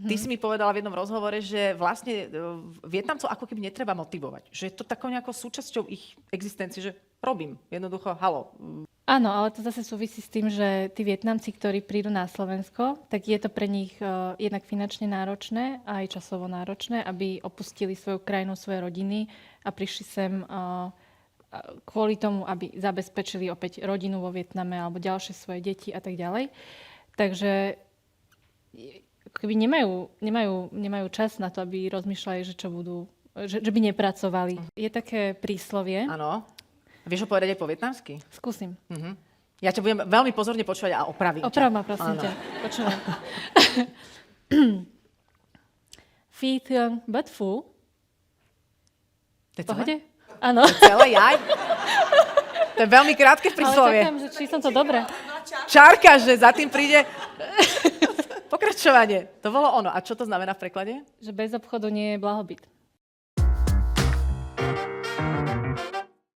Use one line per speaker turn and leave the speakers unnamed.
Ty si mi povedala v jednom rozhovore, že vlastne Vietnamcov ako keby netreba motivovať. Že je to takou nejakou súčasťou ich existencie, že robím. Jednoducho, halo.
Áno, ale to zase súvisí s tým, že tí Vietnamci, ktorí prídu na Slovensko, tak je to pre nich jednak finančne náročné a aj časovo náročné, aby opustili svoju krajinu, svoje rodiny a prišli sem kvôli tomu, aby zabezpečili opäť rodinu vo Vietname alebo ďalšie svoje deti a tak ďalej. Takže keby nemajú čas na to, aby rozmýšľali, že čo budú, že by nepracovali. Je také príslovie.
Áno. Vieš ho povedať aj po vietnamsky?
Skúsim.
Ja ťa budem veľmi pozorne počúvať a opravím
Oprav
ťa.
ma, prosím
Áno.
ťa. Počúvaj. Phi thương bất phú.
To je
V pohode?
celé?
Áno.
To je celé? Jaj? To je veľmi krátke
Ale
príslovie.
čakám, že či som to dobre.
Čárka, že za tým príde pokračovanie. To bolo ono. A čo to znamená v preklade?
Že bez obchodu nie je blahobyt.